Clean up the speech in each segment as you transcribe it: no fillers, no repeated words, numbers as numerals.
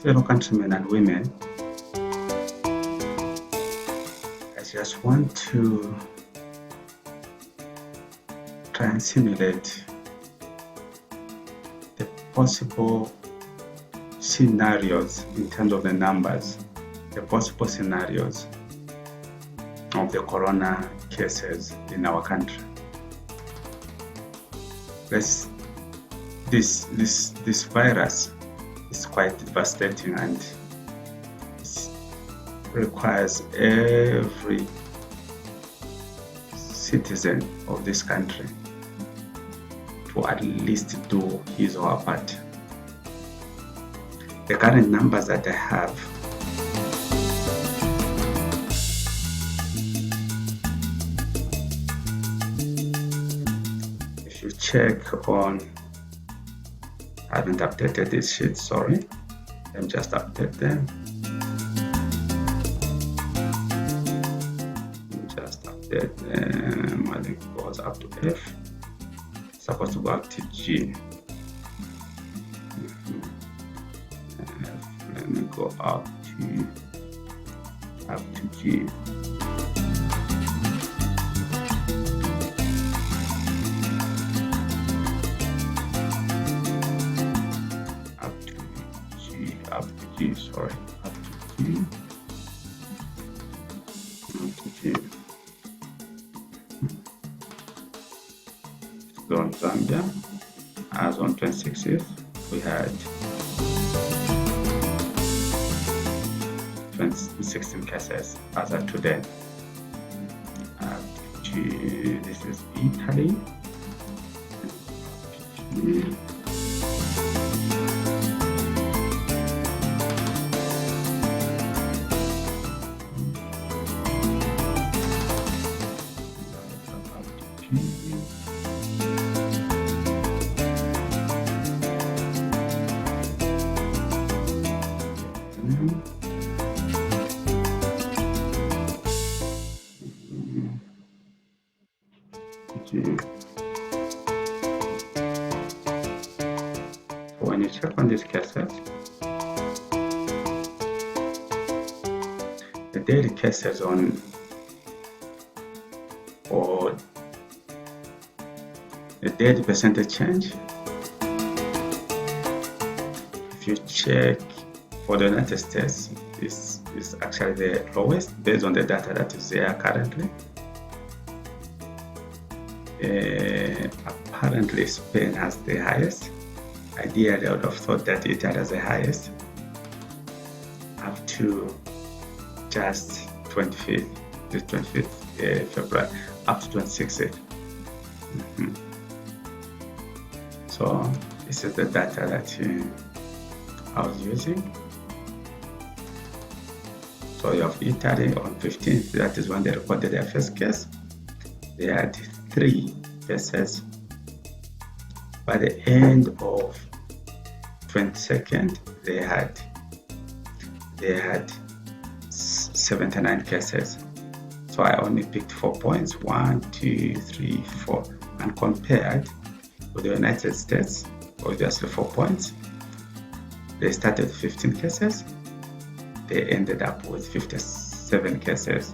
Fellow countrymen and women, I just want to try and simulate the possible scenarios in terms of the numbers, the possible scenarios of the corona cases in our country. This virus is quite devastating, and it requires every citizen of this country to at least do his or her part. The current numbers that I have if you check on, I haven't updated this sheet, sorry. Let me just update them. Just update them. I think it goes up to F. It's supposed to go up to G. Let me go up to G. Sorry, up to G. So on Zambia, as on 26th, we had 16 cases as of today. This is Italy. When you check on these cases, the daily cases or the daily percentage change, if you check for the United States, is actually the lowest based on the data that is there currently. Apparently Spain has the highest. Ideally, I would have thought that Italy has the highest, up to just 25th February, up to 26th. So this is the data that I was using. So you have Italy on 15th, that is when they reported their first case. They had 3 cases. By the end of 22nd, they had 79 cases. So I only picked 4 points, 1, 2, 3, 4, and compared with the United States, obviously 4 points. They started 15 cases. They ended up with 57 cases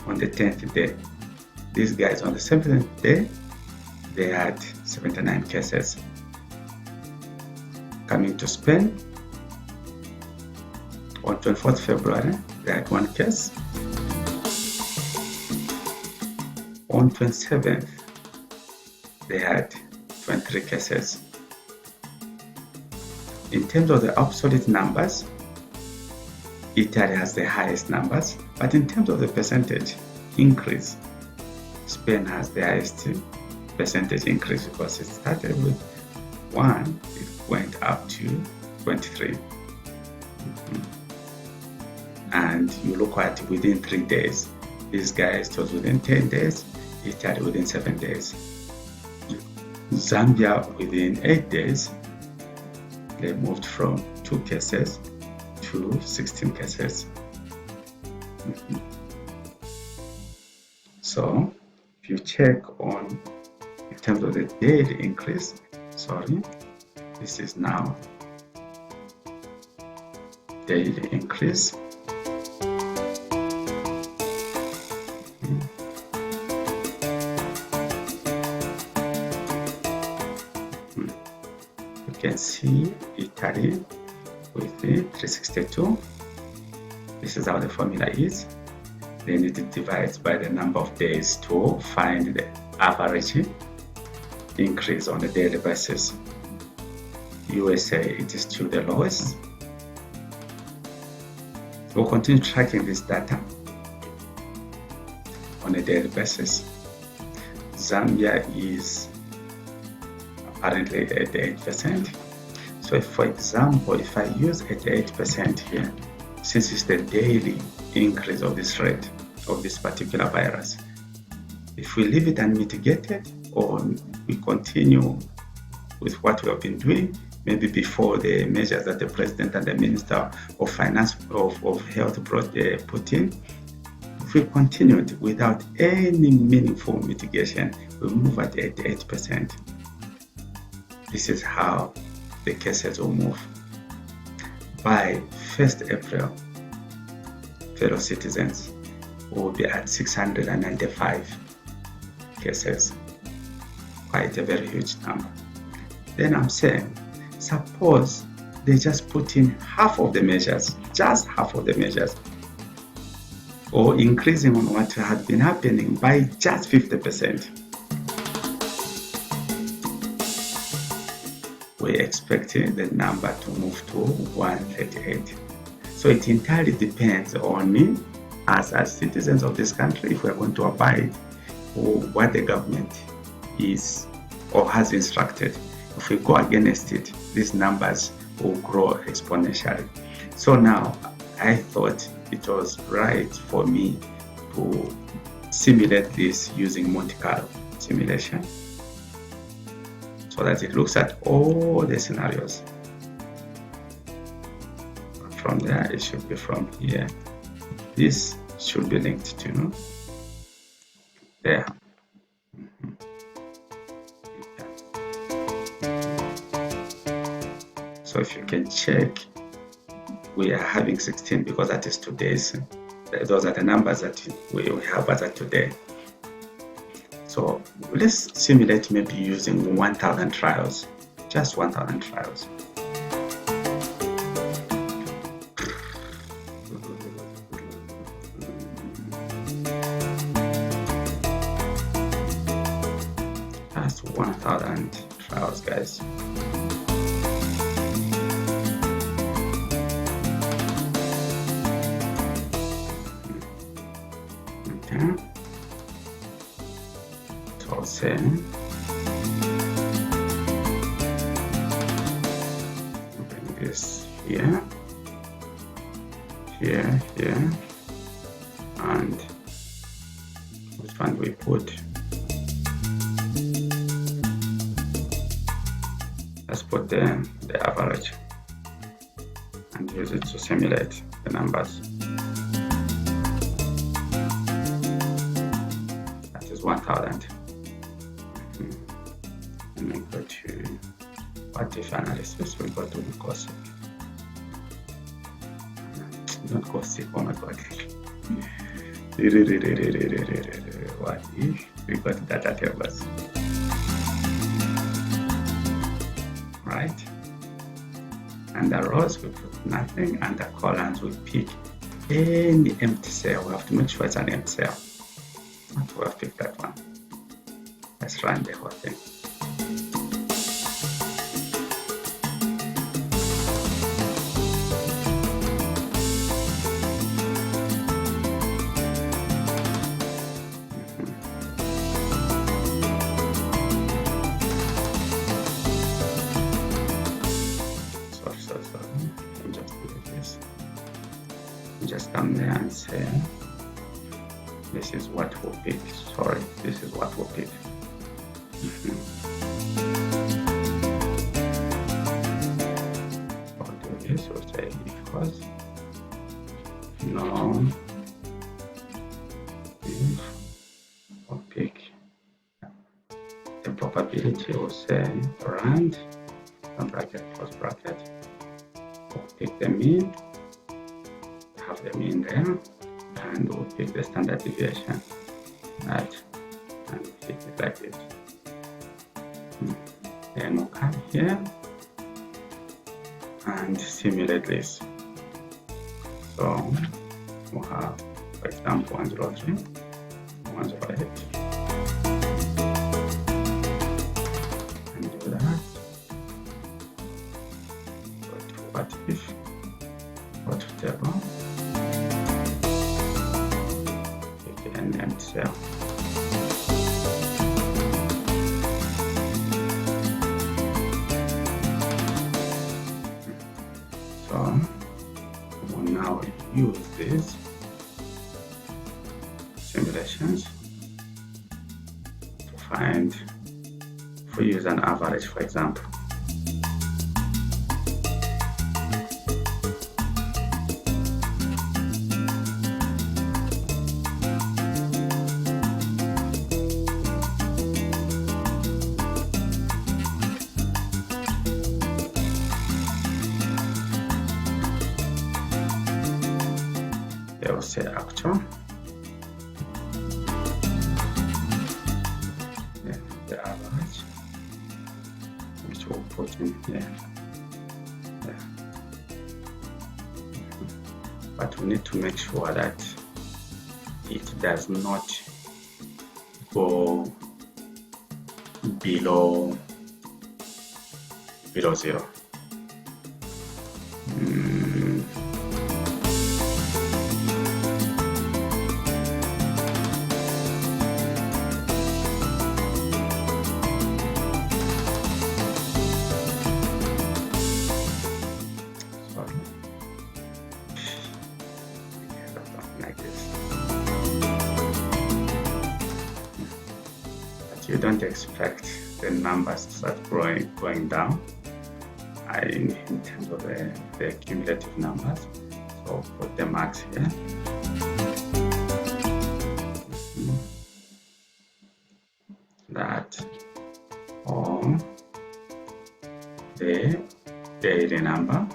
on the 10th day. These guys on the 7th day, they had 79 cases. Coming to Spain, on 24th February, they had 1 case. On 27th, they had 23 cases. In terms of the absolute numbers, Italy has the highest numbers, but in terms of the percentage increase, Spain has the highest percentage increase because it started with 1, it went up to 23. And you look at within 3 days, these guys, it was within 10 days, Italy within 7 days. Zambia within 8 days, they moved from 2 cases to 16 cases. So if you check on in terms of the daily increase, sorry, this is now daily increase. You can see Italy with the 362. This is how the formula is. Then it divides by the number of days to find the average increase on a daily basis. USA, it is still the lowest. We'll continue tracking this data on a daily basis. Zambia is apparently 88%. So if, for example, if I use 88% here, since it's the daily increase of this rate of this particular virus, if we leave it unmitigated or we continue with what we have been doing, maybe before the measures that the President and the Minister of Finance of Health put in, if we continued without any meaningful mitigation, we move at 88%. This is how the cases will move. By 1st April, fellow citizens will be at 695 cases, quite a very huge number. Then I'm saying, suppose they just put in half of the measures, just half of the measures, or increasing on what had been happening by just 50%. We're expecting the number to move to 138. So it entirely depends on me as citizens of this country if we're going to abide or what the government is or has instructed. If we go against it, these numbers will grow exponentially. So now I thought it was right for me to simulate this using Monte Carlo Simulation, so that it looks at all the scenarios. From there, it should be from here. This should be linked to there. So if you can check, we are having 16 because that is today's. Those are the numbers that we have as of today. So let's simulate maybe using 1,000 trials, just 1,000 trials. Just 1,000 trials, guys. Okay. So say bring this here, here, and which one we put? Let's put the average and use it to simulate the numbers. That is 1,000. And we go to what if analysis, we go to gossip. Not gossip, oh my god. What if we got data tables? Right? And the rows we put nothing, and the columns we pick any empty cell. We have to make sure it's an empty cell. We have picked that one. Let's run the whole thing. Just come there and say, this is what we'll pick. Sorry, this is what we'll pick. I'll do this, we'll say because no, if we'll pick the probability, we'll say rand, bracket, close bracket, we'll pick the mean, of the mean there, and we'll pick the standard deviation, right, and pick it like this. Then we'll come here and simulate this. So we'll have, for example, 103, 108, and do that. Go to what if, go to table, pick an empty cell. So we'll now use these simulations to find, if we use an average, for example. They will say actual. Then the average, which we'll put in here. Yeah. But we need to make sure that it does not go below 0. Like this. But you don't expect the numbers to start going down in terms of the cumulative numbers. So put the max here. That or the daily number,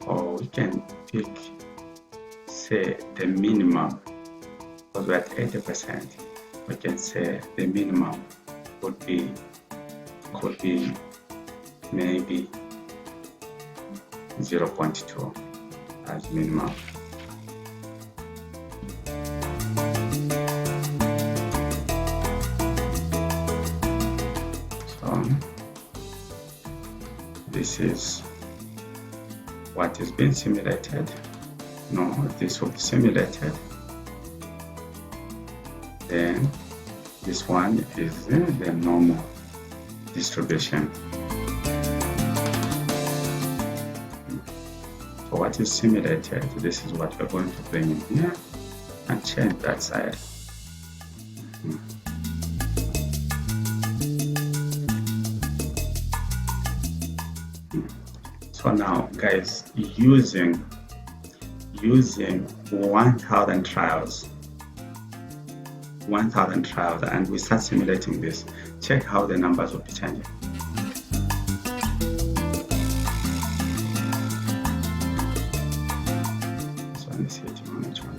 or we can pick, say, the minimum, because we're at 80%. We can say the minimum could be maybe 0.2 as minimum. So this is what is being simulated. No, this will be simulated. Then this one is the normal distribution. So what is simulated, this is what we're going to bring in here and change that side. So now, guys, using 1,000 trials, and we start simulating this, check how the numbers will be changing. So let me see it on each one.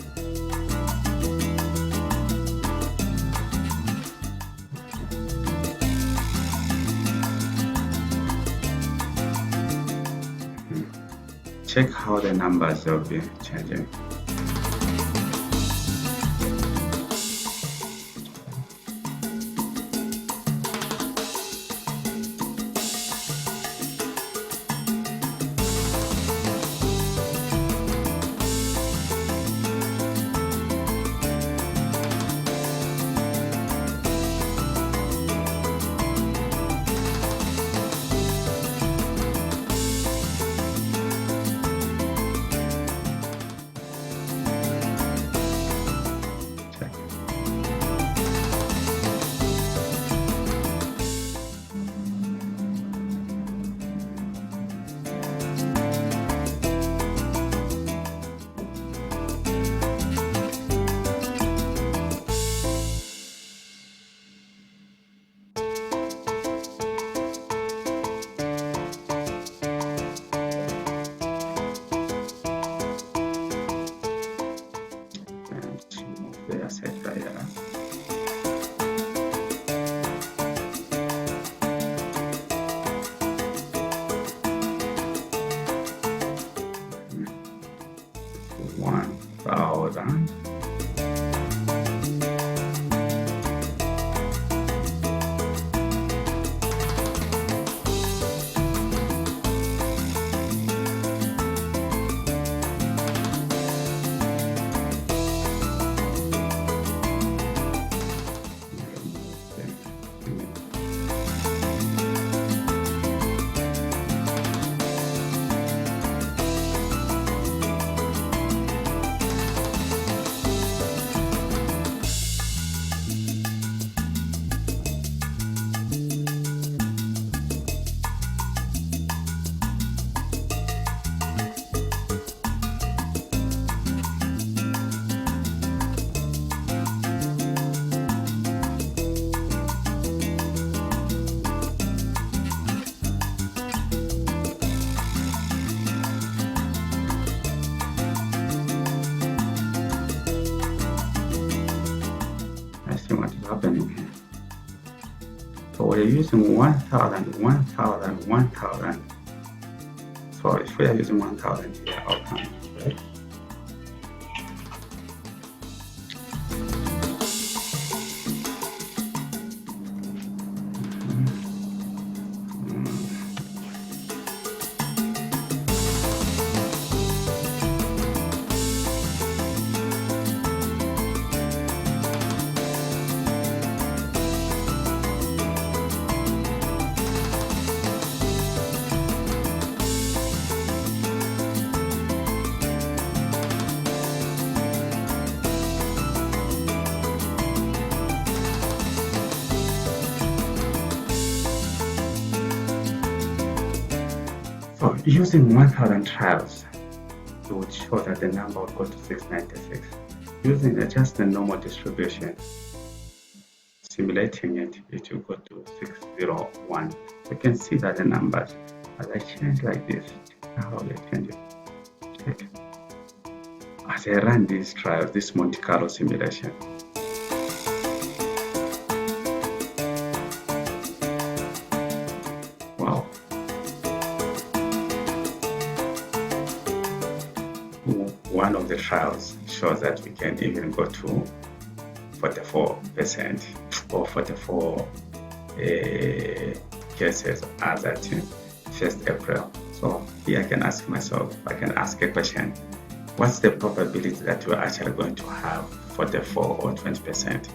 Check how the numbers will be changing. run. What is happening here? So we're using 1,000, 1,000, 1,000. So if we are using 1,000 here, outcome, right? So using 1,000 trials, it would show that the number would go to 696. Using just the normal distribution, simulating it, it will go to 601. You can see that the numbers, as I change like this, how they change it. Okay. As I run these trials, this Monte Carlo simulation, wow. One of the trials shows that we can even go to 44% or 44 cases as at 1st April. So here I can ask myself, I can ask a question, what's the probability that we're actually going to have 44 or 20%?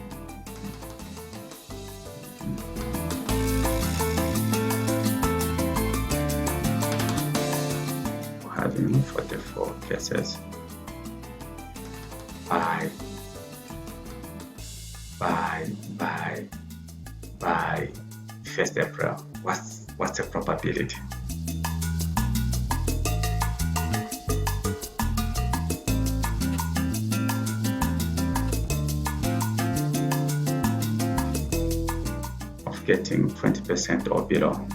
Having 44 cases by 1st April. What's the probability? Of getting 20% or below.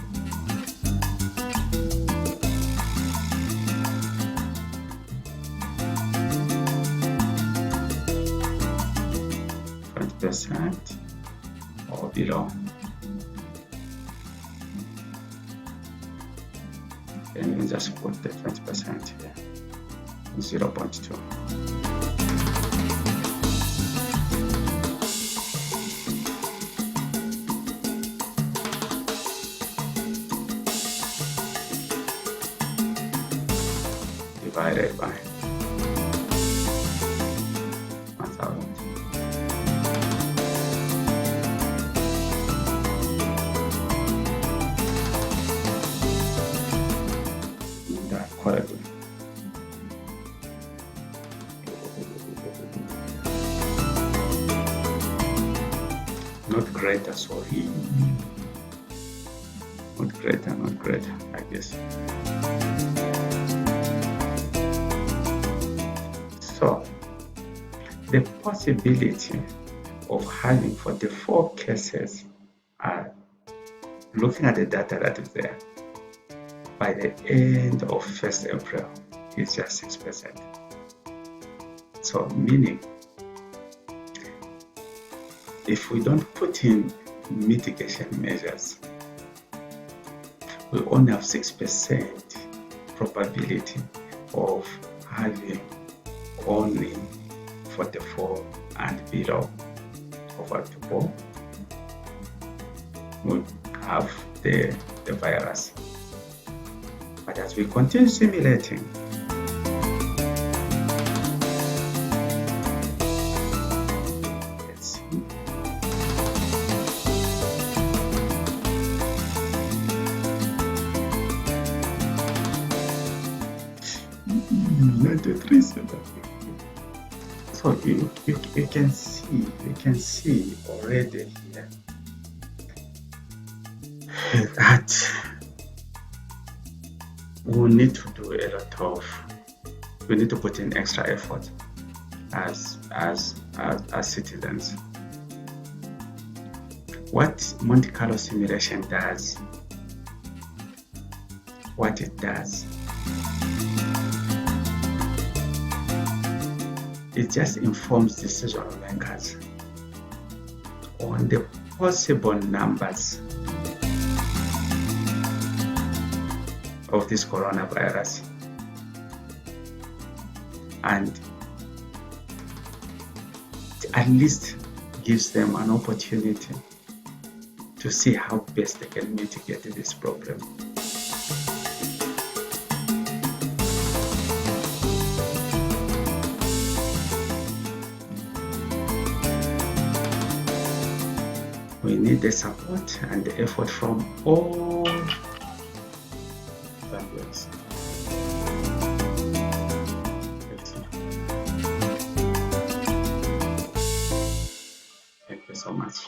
Or below. And you just put the 20% here, 0.2. Divided by 1,000. Quite a good. Not greater, sorry. Not greater, like this. So, the possibility of having 44 cases, looking at the data that is there, by the end of 1st April is just 6%. So meaning, if we don't put in mitigation measures, we only have 6% probability of having only 44 and below, over to 4, would have the virus. But as we continue simulating, let's see. So you can see already here that we need to do a lot of, we need to put in extra effort as citizens. What Monte Carlo simulation does, what it does, it just informs decision makers on the possible numbers of this coronavirus, and at least gives them an opportunity to see how best they can mitigate this problem. We need the support and the effort from all families. Thank you so much.